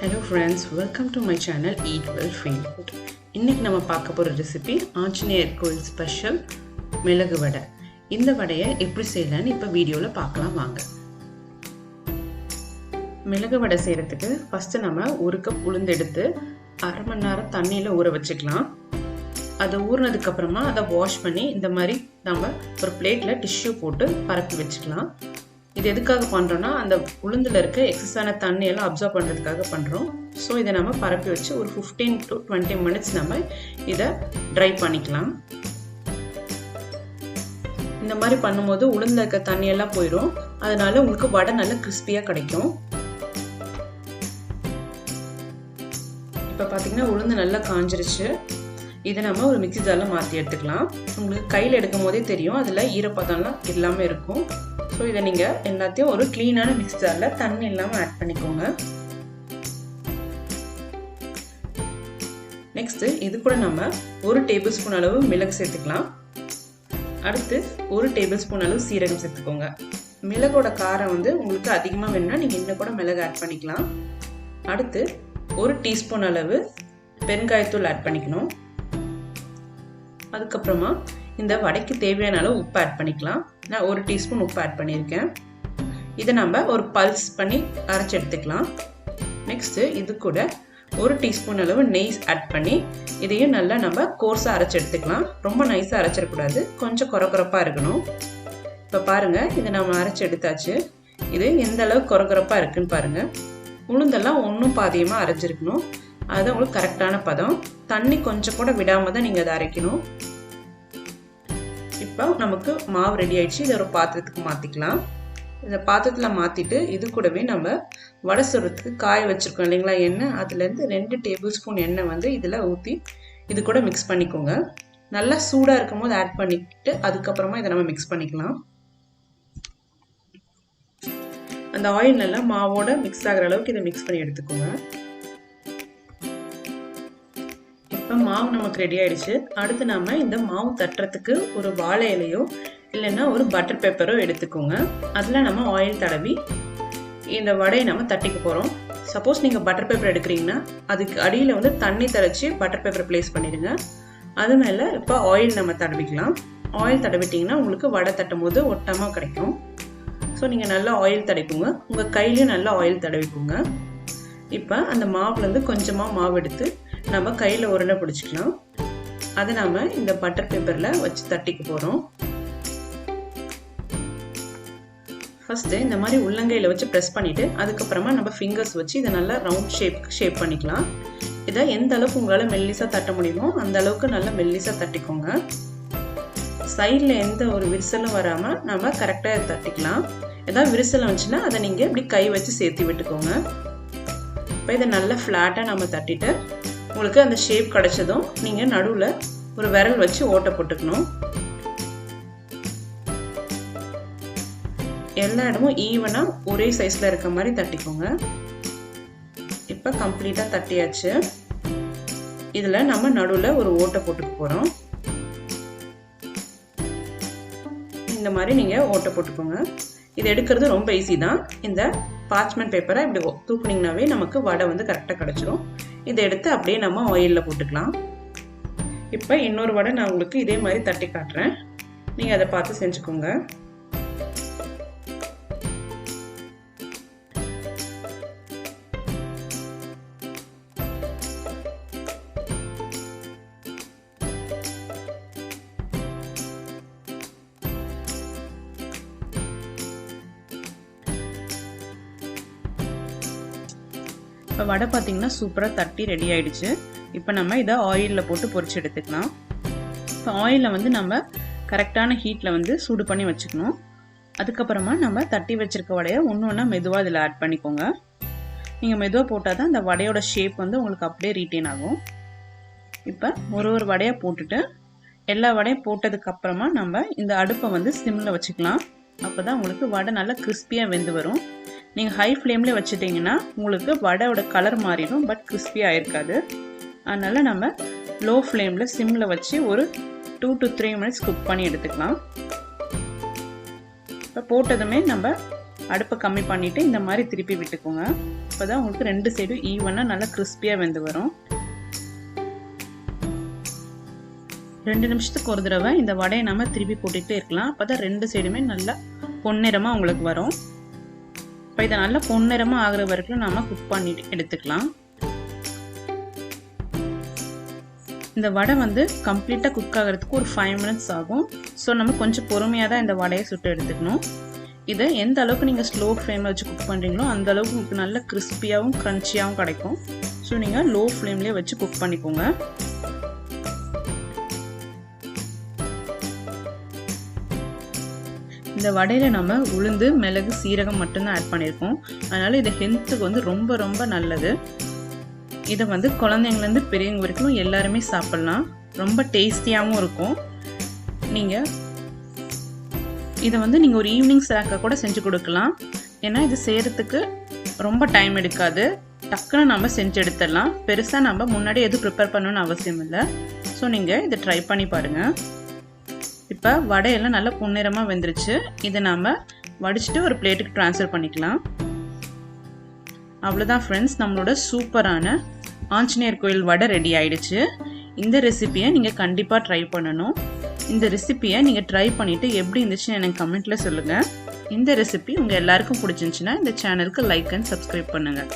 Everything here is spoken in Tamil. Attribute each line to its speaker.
Speaker 1: Hello friends, welcome to my channel Eat Well Feel Good. இன்னைக்கு நம்ம பார்க்க போற ரெசிபி ஆஞ்சநேயர் கோயில் ஸ்பெஷல் மிளகு வடை. இந்த வடையை எப்படி செய்யலாம்னு இப்ப வீடியோல பார்க்கலாம் வாங்க. மிளகு வடை செய்யறதுக்கு ஃபர்ஸ்ட் நம்ம 1 கப் உளுந்து எடுத்து அரை மணி நேரம் தண்ணியில ஊற வச்சுக்கலாம். அதை ஊறினதுக்கு அப்புறமா அதை வாஷ் பண்ணி இந்த மாதிரி நம்ம ஒரு பிளேட்ல டிஷ்யூ போட்டு பரப்பி வச்சுக்கலாம். இது எதுக்காக பண்றோம்னா அந்த உளுந்துல இருக்க எக்ஸஸான தண்ணி எல்லாம் அப்சர்வ் பண்றதுக்காக பண்றோம். சோ இதை நம்ம பரப்பி வச்சு ஒரு 15 to 20 minutes நம்ம இத ட்ரை பண்ணிக்கலாம். இந்த மாதிரி பண்ணும்போது உளுந்துல இருக்க தண்ணி எல்லாம் போயிடும். அதனால உங்களுக்கு வடை நல்ல கிறிஸ்பியா கிடைக்கும். இப்ப பாத்தீங்கன்னா உளுந்து நல்லா காஞ்சிருச்சு. இதை நம்ம ஒரு மிக்ஸி ஜார்ல மாத்தி எடுத்துக்கலாம். உங்களுக்கு கையில எடுக்கும் போதே தெரியும் அதுல ஈரப்பதம்லாம் இல்லாம இருக்கும். ஸோ இதை நீங்கள் எல்லாத்தையும் ஒரு க்ளீனான மிக்ஸி ஜாரில் தண்ணி இல்லாமல் ஆட் பண்ணிக்கோங்க. நெக்ஸ்ட்டு இது கூட நம்ம 1 டேபிள் ஸ்பூன் அளவு மிளகு சேர்த்துக்கலாம். அடுத்து 1 டேபிள் ஸ்பூன் அளவு சீரகம் சேர்த்துக்கோங்க. மிளகோட காரம் உங்களுக்கு அதிகமாக வேணும்னா நீங்கள் இன்னும் கூட மிளகு ஆட் பண்ணிக்கலாம். அடுத்து 1 டீஸ்பூன் அளவு பெருங்காயத்தூள் ஆட் பண்ணிக்கணும். அதுக்கப்புறமா இந்த வடைக்கு தேவையான அளவு உப்பு ஆட் பண்ணிக்கலாம். நான் 1 டீஸ்பூன் உப்பு ஆட் பண்ணியிருக்கேன். இதை நம்ம ஒரு பல்ஸ் பண்ணி அரைச்சி எடுத்துக்கலாம். நெக்ஸ்ட் இது கூட 1 டீஸ்பூன் அளவு நெய் ஆட் பண்ணி இதையும் நல்லா நம்ம கோர்ஸாக அரைச்சி எடுத்துக்கலாம். ரொம்ப நைஸாக அரைச்சிடக்கூடாது, கொஞ்சம் கொரகொரப்பாக இருக்கணும். இப்போ பாருங்க, இதை நம்ம அரைச்சி எடுத்தாச்சு. இது எந்த அளவுக்கு கொரகொரப்பாக இருக்குன்னு பாருங்க. உளுந்தெல்லாம் ஒன்றும் பாதியமாக அரைச்சிருக்கணும். அதுதான் உங்களுக்கு கரெக்டான பதம். தண்ணி கொஞ்சம் கூட விடாம தான் நீங்கள் அதை அரைக்கணும். இப்போ நமக்கு மாவு ரெடி ஆயிடுச்சு. இதை ஒரு பாத்திரத்துக்கு மாற்றிக்கலாம். இந்த பாத்திரத்தில் மாற்றிட்டு இது கூடவே நம்ம வடை சுடுறதுக்கு காய வச்சுருக்கோம் இல்லைங்களா எண்ணெய், அதுலேருந்து 2 டேபிள் ஸ்பூன் எண்ணெய் இதில் ஊற்றி இது கூட மிக்ஸ் பண்ணிக்கோங்க. நல்லா சூடாக இருக்கும் போது ஆட் பண்ணிட்டு அதுக்கப்புறமா இதை நம்ம மிக்ஸ் பண்ணிக்கலாம். அந்த ஆயில் நல்லா மாவோட மிக்ஸ் ஆகிற அளவுக்கு இதை மிக்ஸ் பண்ணி எடுத்துக்கோங்க. இப்போ மாவு நமக்கு ரெடி ஆயிடுச்சு. அடுத்து நம்ம இந்த மாவு தட்டுறதுக்கு ஒரு வாழை இலையோ இல்லைன்னா ஒரு பட்டர் பேப்பரோ எடுத்துக்கோங்க. அதில் நம்ம ஆயில் தடவி இந்த வடையை நம்ம தட்டிக்க போகிறோம். சப்போஸ் நீங்கள் பட்டர் பேப்பர் எடுக்கிறீங்கன்னா அதுக்கு அடியில் தண்ணி தெளிச்சு பட்டர் பேப்பர் பிளேஸ் பண்ணிடுங்க. அது மேலே இப்போ ஆயில் நம்ம தடவிக்கலாம். ஆயில் தடவிட்டிங்கன்னா உங்களுக்கு வடை தட்டும் போது ஒட்டாமல் கிடைக்கும். ஸோ நீங்கள் நல்லா ஆயில் தடவிக்கோங்க. உங்கள் கையிலையும் நல்லா ஆயில் தடவிக்கோங்க. இப்போ அந்த மாவுலேருந்து கொஞ்சமாக மாவு எடுத்து நம்ம கையில் உருண்டை பிடிச்சிக்கலாம். அதை நம்ம இந்த பட்டர் பேப்பரில் வச்சு தட்டிக்க போகிறோம். ஃபஸ்ட்டு இந்த மாதிரி உள்ளங்கையில் வச்சு ப்ரெஸ் பண்ணிவிட்டு அதுக்கப்புறமா நம்ம ஃபிங்கர்ஸ் வச்சு இதை நல்லா ரவுண்ட் ஷேப் பண்ணிக்கலாம். இதை எந்த அளவுக்கு உங்களால் மெல்லிஸாக தட்ட முடியுமோ அந்த அளவுக்கு நல்லா மெல்லிஸாக தட்டிக்கோங்க. சைடில் எந்த ஒரு விரிசலும் வராமல் நம்ம கரெக்டாக தட்டிக்கலாம். ஏதாவது விரிசல் வந்துச்சுன்னா அதை நீங்கள் இப்படி கை வச்சு சேர்த்து விட்டுக்கோங்க. இப்போ இதை நல்லா ஃப்ளாட்டாக நம்ம தட்டிட்டு உங்களுக்கு அந்த ஷேப் கிடைச்சதும் நீங்கள் நடுவில் ஒரு விரல் வச்சு ஓட்டை போட்டுக்கணும். எல்லா இடமும் ஈவனாக ஒரே சைஸில் இருக்க மாதிரி தட்டிக்கோங்க. இப்போ கம்ப்ளீட்டாக தட்டியாச்சு. இதில் நம்ம நடுவில் ஒரு ஓட்டை போட்டுக்க போகிறோம். இந்த மாதிரி நீங்கள் ஓட்டை போட்டுக்கோங்க. இது எடுக்கிறது ரொம்ப ஈஸி தான். இந்த பார்ச்மெண்ட் பேப்பரை இப்படி தூக்குனீங்கன்னாவே நமக்கு வடை கரெக்டாக கிடச்சிரும். இதை எடுத்து அப்படியே நம்ம ஆயிலில் போட்டுக்கலாம். இப்போ இன்னொரு வடை நான் உங்களுக்கு இதே மாதிரி தட்டி காட்டுறேன். நீங்கள் அதை பார்த்து செஞ்சுக்கோங்க. இப்போ வடை பார்த்தீங்கன்னா சூப்பராக தட்டி ரெடி ஆயிடுச்சு. இப்போ நம்ம இதை ஆயிலில் போட்டு பொரிச்சு எடுத்துக்கலாம். இப்போ ஆயிலில் நம்ம கரெக்டான ஹீட்டில் சூடு பண்ணி வச்சுக்கணும். அதுக்கப்புறமா நம்ம தட்டி வச்சிருக்க வடையை ஒன்று ஒன்றா மெதுவாக இதில் ஆட் பண்ணிக்கோங்க. நீங்கள் மெதுவாக போட்டால் தான் அந்த வடையோட ஷேப் உங்களுக்கு அப்படியே ரீட்டைன் ஆகும். இப்போ ஒரு வடையாக போட்டுட்டு எல்லா வடையும் போட்டதுக்கப்புறமா நம்ம இந்த அடுப்பை சிம்மில் வச்சுக்கலாம். அப்போ தான் உங்களுக்கு வடை நல்லா கிறிஸ்பியாக வெந்து வரும். நீங்கள் ஹை ஃப்ளேமில் வச்சுட்டிங்கன்னா உங்களுக்கு வடையோட கலர் மாறிடும், பட் கிறிஸ்பியாக இருக்காது. அதனால் நம்ம லோ ஃப்ளேமில் சிம்மில் வச்சு ஒரு 2 to 3 minutes குக் பண்ணி எடுத்துக்கலாம். இப்போ போட்டதுமே நம்ம அடுப்பை கம்மி பண்ணிவிட்டு இந்த மாதிரி திருப்பி விட்டுக்கோங்க. அப்போ தான் உங்களுக்கு 2 சைடும் ஈவனாக நல்லா கிறிஸ்பியாக வெந்து வரும். 2 நிமிஷத்துக்கு ஒரு தடவை இந்த வடையை நம்ம திருப்பி போட்டுகிட்டே இருக்கலாம். அப்போ தான் 2 சைடுமே நல்லா பொன்னிறமாக உங்களுக்கு வரும். இப்போ இதை நல்லா பொன்னிறமாக ஆகிற வரைக்கும் நம்ம குக் பண்ணிட்டு எடுத்துக்கலாம். இந்த வடை வந்து கம்ப்ளீட்டாக குக் ஆகிறதுக்கு ஒரு 5 மினிட்ஸ் ஆகும். ஸோ நம்ம கொஞ்சம் பொறுமையாக தான் இந்த வடையை சுட்டு எடுத்துக்கணும். இதை எந்த அளவுக்கு நீங்கள் ஸ்லோ ஃப்ளேமில் வச்சு குக் பண்ணுறீங்களோ அந்த அளவுக்கு உங்களுக்கு நல்ல கிறிஸ்பியாகவும் க்ரன்ச்சியாகவும் கிடைக்கும். ஸோ நீங்கள் லோ ஃப்ளேம்லேயே வச்சு குக் பண்ணிக்கோங்க. இந்த வடையில் நம்ம உளுந்து, மிளகு, சீரகம் மட்டும்தான் ஆட் பண்ணியிருக்கோம். அதனால் இது ஹெல்த்துக்கு வந்து ரொம்ப ரொம்ப நல்லது. இதை வந்து குழந்தைங்கலேருந்து பெரியவங்க வரைக்கும் எல்லாருமே சாப்பிட்லாம். ரொம்ப டேஸ்டியாகவும் இருக்கும். இதை வந்து நீங்கள் ஒரு ஈவினிங் ஸ்நாக்காக கூட செஞ்சு கொடுக்கலாம். ஏன்னா இது செய்கிறதுக்கு ரொம்ப டைம் எடுக்காது. டக்குன்னு நம்ம செஞ்சு எடுத்துடலாம். பெருசாக நம்ம முன்னாடி எதுவும் ப்ரிப்பேர் பண்ணணும்னு அவசியம் இல்லை. ஸோ நீங்கள் இதை ட்ரை பண்ணி பாருங்கள். இப்போ வடையெல்லாம் நல்லா பொன்னிறமாக வெந்துருச்சு. இதை நம்ம வடிச்சிட்டு ஒரு பிளேட்டுக்கு ட்ரான்ஸ்ஃபர் பண்ணிக்கலாம். அவ்வளோதான் ஃப்ரெண்ட்ஸ், நம்மளோட சூப்பரான ஆஞ்சநேயர் கோயில் வடை ரெடி ஆயிடுச்சு. இந்த ரெசிபியை நீங்கள் கண்டிப்பாக ட்ரை பண்ணணும். இந்த ரெசிபியை நீங்கள் ட்ரை பண்ணிவிட்டு எப்படி இருந்துச்சுன்னு எனக்கு கமெண்ட்டில் சொல்லுங்கள். இந்த ரெசிபி உங்கள் எல்லாருக்கும் பிடிச்சிருந்துச்சுன்னா இந்த சேனலுக்கு லைக் அண்ட் சப்ஸ்கிரைப் பண்ணுங்கள்.